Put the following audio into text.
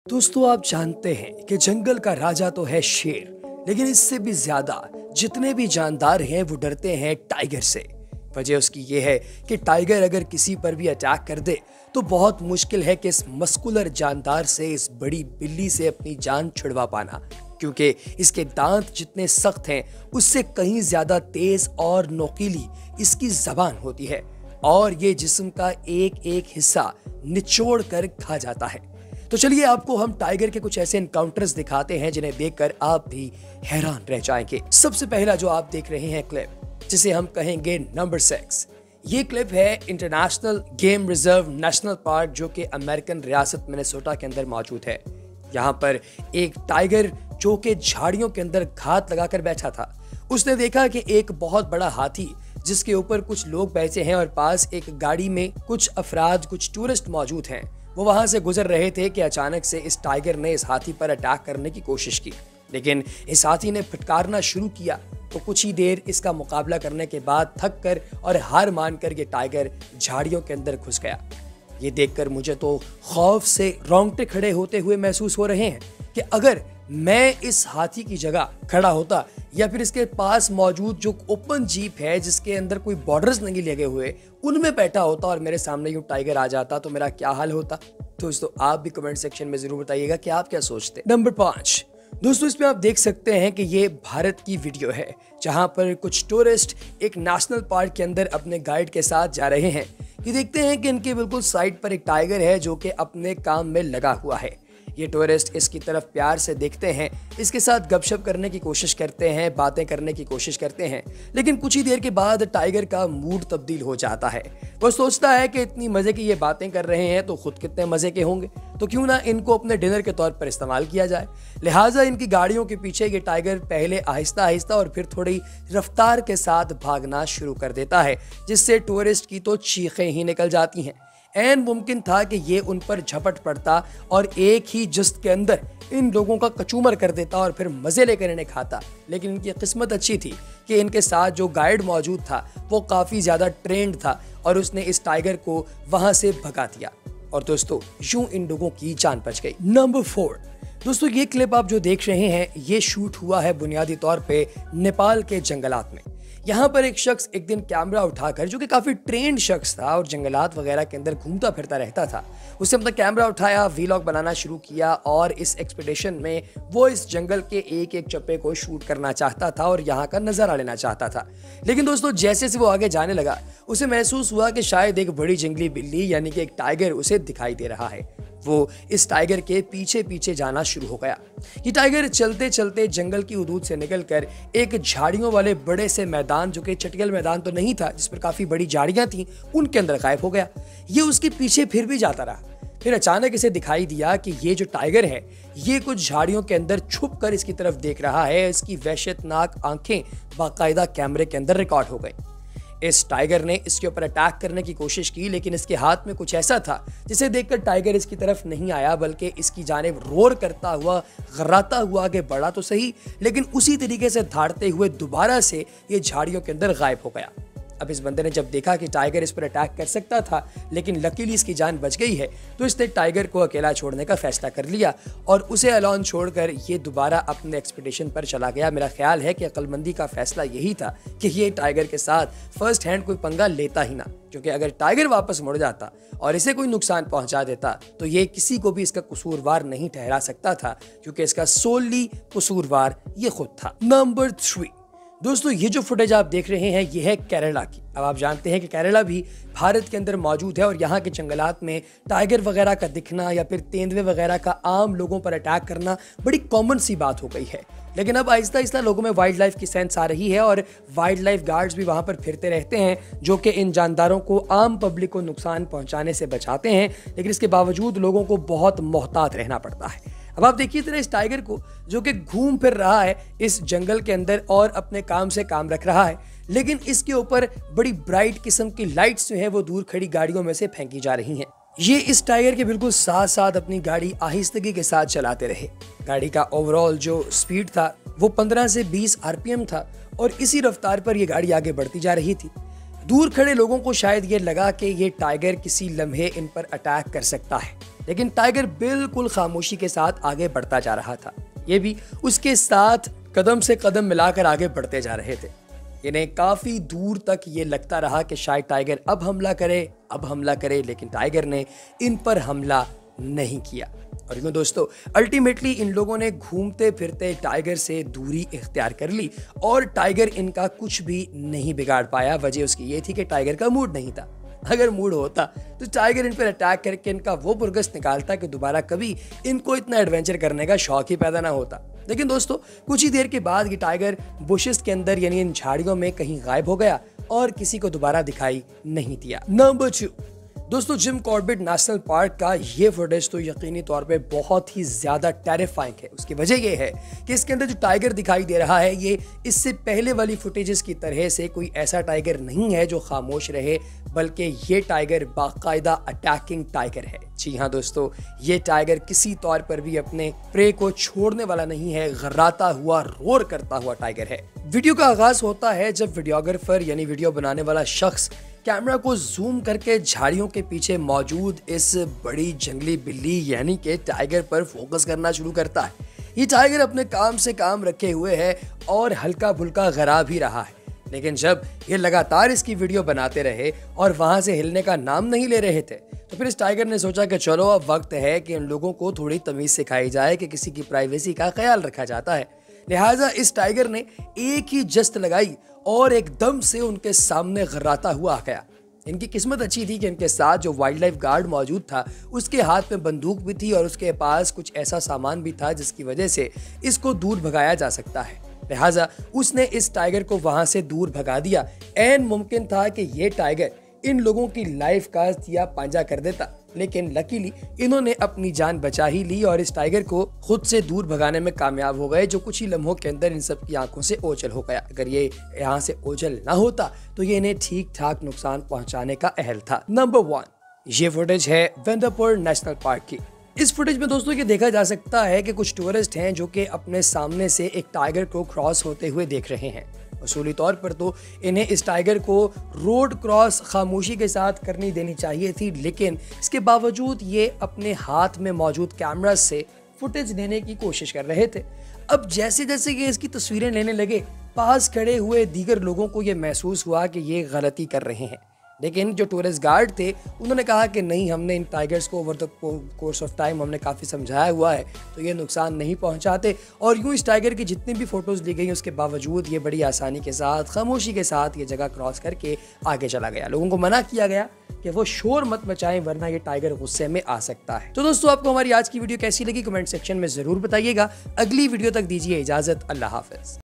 दोस्तों, आप जानते हैं कि जंगल का राजा तो है शेर, लेकिन इससे भी ज्यादा जितने भी जानदार हैं वो डरते हैं टाइगर से। वजह उसकी ये है कि टाइगर अगर किसी पर भी अटैक कर दे तो बहुत मुश्किल है कि इस मस्कुलर जानदार से, इस बड़ी बिल्ली से अपनी जान छुड़वा पाना, क्योंकि इसके दांत जितने सख्त हैं उससे कहीं ज्यादा तेज और नोकीली इसकी जबान होती है और ये जिस्म का एक एक हिस्सा निचोड़ कर खा जाता है। तो चलिए आपको हम टाइगर के कुछ ऐसे एनकाउंटर्स दिखाते हैं जिन्हें देखकर आप भी हैरान रह जाएंगे। सबसे पहला जो आप देख रहे हैं क्लिप, जिसे हम कहेंगे नंबर 6। ये क्लिप है international game reserve national park, जो कि अमेरिकन रियासत मिनेसोटा के अंदर मौजूद है। यहाँ पर एक टाइगर जो कि झाड़ियों के अंदर घात लगाकर बैठा था, उसने देखा कि एक बहुत बड़ा हाथी जिसके ऊपर कुछ लोग बैठे हैं और पास एक गाड़ी में कुछ अफराद, कुछ टूरिस्ट मौजूद हैं, वो वहां से गुजर रहे थे कि अचानक से इस टाइगर ने इस हाथी पर अटैक करने की कोशिश की। लेकिन इस हाथी ने फटकारना शुरू किया तो कुछ ही देर इसका मुकाबला करने के बाद थक कर और हार मानकर ये टाइगर झाड़ियों के अंदर घुस गया। ये देखकर मुझे तो खौफ से रोंगटे खड़े होते हुए महसूस हो रहे हैं कि अगर मैं इस हाथी की जगह खड़ा होता या फिर इसके पास मौजूद जो ओपन जीप है जिसके अंदर कोई बॉर्डर्स नहीं लगे हुए, उनमें बैठा होता और मेरे सामने यूं टाइगर आ जाता तो मेरा क्या हाल होता। दोस्तों, आप भी कमेंट सेक्शन में जरूर बताइएगा कि आप क्या सोचते हैं। नंबर 5। दोस्तों, इसमें आप देख सकते हैं कि ये भारत की वीडियो है जहां पर कुछ टूरिस्ट एक नेशनल पार्क के अंदर अपने गाइड के साथ जा रहे हैं। ये देखते हैं कि इनके बिल्कुल साइड पर एक टाइगर है जो कि अपने काम में लगा हुआ है। ये टूरिस्ट इसकी तरफ प्यार से देखते हैं, इसके साथ गपशप करने की कोशिश करते हैं, बातें करने की कोशिश करते हैं, लेकिन कुछ ही देर के बाद टाइगर का मूड तब्दील हो जाता है। वो सोचता है कि इतनी मजे की ये बातें कर रहे हैं तो खुद कितने मजे के होंगे, तो क्यों ना इनको अपने डिनर के तौर पर इस्तेमाल किया जाए। लिहाजा इनकी गाड़ियों के पीछे ये टाइगर पहले आहिस्ता आहिस्ता और फिर थोड़ी रफ्तार के साथ भागना शुरू कर देता है, जिससे टूरिस्ट की तो चीखें ही निकल जाती हैं। ऐन मुमकिन था कि ये उन पर झपट पड़ता और एक ही जस्त के अंदर इन लोगों का कचूमर कर देता और फिर मजे लेकर इन्हें खाता। लेकिन इनकी किस्मत अच्छी थी कि इनके साथ जो गाइड मौजूद था वो काफ़ी ज़्यादा ट्रेंड था और उसने इस टाइगर को वहां से भगा दिया और दोस्तों यूं इन लोगों की जान बच गई। नंबर 4। दोस्तों, ये क्लिप आप जो देख रहे हैं ये शूट हुआ है बुनियादी तौर पे नेपाल के जंगलात में। यहाँ पर एक शख्स एक दिन कैमरा उठाकर, जो कि काफी ट्रेंड शख्स था और जंगलात वगैरह के अंदर घूमता फिरता रहता था, उसने अपना कैमरा उठाया, वीलॉग बनाना शुरू किया और इस एक्सपीडिशन में वो इस जंगल के एक एक चप्पे को शूट करना चाहता था और यहाँ का नजारा लेना चाहता था। लेकिन दोस्तों, जैसे से वो आगे जाने लगा उसे महसूस हुआ कि शायद एक बड़ी जंगली बिल्ली यानी कि एक टाइगर उसे दिखाई दे रहा है। वो इस टाइगर के पीछे पीछे जाना शुरू हो गया। ये टाइगर चलते चलते जंगल की हदूद से निकलकर एक झाड़ियों वाले बड़े से मैदान, जो कि चटियल मैदान तो नहीं था जिस पर काफी बड़ी झाड़ियां थीं, उनके अंदर गायब हो गया। ये उसके पीछे फिर भी जाता रहा। फिर अचानक इसे दिखाई दिया कि ये जो टाइगर है ये कुछ झाड़ियों के अंदर छुप कर इसकी तरफ देख रहा है। इसकी वहशतनाक आंखें बाकायदा कैमरे के अंदर रिकॉर्ड हो गई। इस टाइगर ने इसके ऊपर अटैक करने की कोशिश की, लेकिन इसके हाथ में कुछ ऐसा था जिसे देखकर टाइगर इसकी तरफ नहीं आया, बल्कि इसकी जानिब रोर करता हुआ, घर्राता हुआ आगे बढ़ा तो सही, लेकिन उसी तरीके से धाड़ते हुए दोबारा से ये झाड़ियों के अंदर गायब हो गया। अब इस बंदे ने जब देखा कि टाइगर इस पर अटैक कर सकता था लेकिन लकीली इसकी जान बच गई है, तो इसने टाइगर को अकेला छोड़ने का फैसला कर लिया और उसे अलॉन छोड़कर ये दोबारा अपने एक्सपीडिशन पर चला गया। मेरा ख्याल है कि अक्लमंदी का फैसला यही था कि ये टाइगर के साथ फर्स्ट हैंड कोई पंगा लेता ही ना, क्योंकि अगर टाइगर वापस मुड़ जाता और इसे कोई नुकसान पहुंचा देता तो ये किसी को भी इसका कसूरवार नहीं ठहरा सकता था, क्योंकि इसका सोली कसूरवार ये खुद था। नंबर 3। दोस्तों, ये जो फुटेज आप देख रहे हैं ये है केरला की। अब आप जानते हैं कि केरला भी भारत के अंदर मौजूद है और यहाँ के जंगलात में टाइगर वगैरह का दिखना या फिर तेंदुए वगैरह का आम लोगों पर अटैक करना बड़ी कॉमन सी बात हो गई है। लेकिन अब आहिस्ता आहिस्ता लोगों में वाइल्ड लाइफ की सेंस आ रही है और वाइल्ड लाइफ गार्ड्स भी वहाँ पर फिरते रहते हैं, जो कि इन जानदारों को, आम पब्लिक को नुकसान पहुँचाने से बचाते हैं। लेकिन इसके बावजूद लोगों को बहुत मोहतात रहना पड़ता है। अब आप देखिए तरह इस टाइगर को, जो कि घूम फिर रहा है इस जंगल के अंदर और अपने काम से काम रख रहा है, लेकिन इसके ऊपर बड़ी ब्राइट किस्म की लाइट्स जो है वो दूर खड़ी गाड़ियों में से फेंकी जा रही हैं। ये इस टाइगर के बिल्कुल साथ साथ अपनी गाड़ी आहिस्तगी के साथ चलाते रहे। गाड़ी का ओवरऑल जो स्पीड था वो 15 से 20 आरपीएम था और इसी रफ्तार पर ये गाड़ी आगे बढ़ती जा रही थी। दूर खड़े लोगों को शायद ये लगा कि ये टाइगर किसी लम्हे इन पर अटैक कर सकता है, लेकिन टाइगर बिल्कुल खामोशी के साथ आगे बढ़ता जा रहा था। ये भी उसके साथ कदम से कदम मिलाकर आगे बढ़ते जा रहे थे। इन्हें काफी दूर तक ये लगता रहा कि शायद टाइगर अब हमला करे, लेकिन टाइगर ने इन पर हमला नहीं किया। और यूँ दोस्तों, अल्टीमेटली इन लोगों ने घूमते फिरते टाइगर से दूरी इख्तियार कर ली और टाइगर इनका कुछ भी नहीं बिगाड़ पाया। वजह उसकी ये थी कि टाइगर का मूड नहीं था। अगर मूड होता तो टाइगर इन पर अटैक करके इनका वो पुरगस निकालता कि दोबारा कभी इनको इतना एडवेंचर करने का शौक ही पैदा ना होता। लेकिन दोस्तों, कुछ ही देर के बाद ये टाइगर बुशेस के अंदर यानी इन झाड़ियों में कहीं गायब हो गया और किसी को दोबारा दिखाई नहीं दिया। नंबर 2 दोस्तों, जिम कॉर्बेट नेशनल पार्क का ये फुटेज तो यकीनी तौर पे बहुत ही ज्यादा टेरिफाइंग है। उसकी वजह ये है कि इसके अंदर जो टाइगर दिखाई दे रहा है ये इससे पहले वाली फुटेजेस की तरह से कोई ऐसा टाइगर नहीं है जो खामोश रहे, बल्कि ये टाइगर बाकायदा अटैकिंग टाइगर है। जी हाँ दोस्तों, ये टाइगर किसी तौर पर भी अपने प्रे को छोड़ने वाला नहीं है, गर्राता हुआ, रोर करता हुआ टाइगर है। वीडियो का आगाज होता है जब वीडियोग्राफर यानी वीडियो बनाने वाला शख्स कैमरा को जूम करके झाड़ियों के पीछे मौजूद इस बड़ी जंगली बिल्ली यानी कि टाइगर पर फोकस करना शुरू करता है। ये टाइगर अपने काम से काम रखे हुए है और हल्का फुल्का गरा भी रहा है, लेकिन जब ये लगातार इसकी वीडियो बनाते रहे और वहां से हिलने का नाम नहीं ले रहे थे, तो फिर इस टाइगर ने सोचा कि चलो अब वक्त है कि इन लोगों को थोड़ी तमीज सिखाई जाए कि किसी की प्राइवेसी का ख्याल रखा जाता है। लिहाजा इस टाइगर ने एक ही जस्त लगाई और एकदम से उनके सामने गर्राता हुआ आ गया। इनकी किस्मत अच्छी थी कि इनके साथ जो वाइल्ड लाइफ गार्ड मौजूद था उसके हाथ में बंदूक भी थी और उसके पास कुछ ऐसा सामान भी था जिसकी वजह से इसको दूर भगाया जा सकता है। लिहाजा उसने इस टाइगर को वहां से दूर भगा दिया। ऐन मुमकिन था कि ये टाइगर इन लोगों की लाइफ का या पांजा कर देता, लेकिन लकीली इन्होंने अपनी जान बचा ही ली और इस टाइगर को खुद से दूर भगाने में कामयाब हो गए, जो कुछ ही लम्हों के अंदर इन सब की आंखों से ओझल हो गया। अगर ये यहाँ से ओझल ना होता तो ये इन्हें ठीक ठाक नुकसान पहुंचाने का अहल था। नंबर 1 ये फुटेज है वेंदापुर नेशनल पार्क की। इस फुटेज में दोस्तों ये देखा जा सकता है कि कुछ टूरिस्ट हैं जो कि अपने सामने से एक टाइगर को क्रॉस होते हुए देख रहे हैं। उसूली तौर पर तो इन्हें इस टाइगर को रोड क्रॉस खामोशी के साथ करनी देनी चाहिए थी, लेकिन इसके बावजूद ये अपने हाथ में मौजूद कैमरा से फुटेज लेने की कोशिश कर रहे थे। अब जैसे जैसे ये इसकी तस्वीरें लेने लगे, पास खड़े हुए दीगर लोगों को ये महसूस हुआ कि ये गलती कर रहे हैं, लेकिन जो टूरिस्ट गार्ड थे उन्होंने कहा कि नहीं, हमने इन टाइगर्स को over the course of time हमने काफ़ी समझाया हुआ है तो ये नुकसान नहीं पहुंचाते। और यूँ इस टाइगर की जितनी भी फ़ोटोज़ ली गई उसके बावजूद ये बड़ी आसानी के साथ, खामोशी के साथ ये जगह क्रॉस करके आगे चला गया। लोगों को मना किया गया कि वो शोर मत मचाएं वरना ये टाइगर गुस्से में आ सकता है। तो दोस्तों, आपको हमारी आज की वीडियो कैसी लगी कमेंट सेक्शन में ज़रूर बताइएगा। अगली वीडियो तक दीजिए इजाज़त। अल्लाह हाफ़िज़।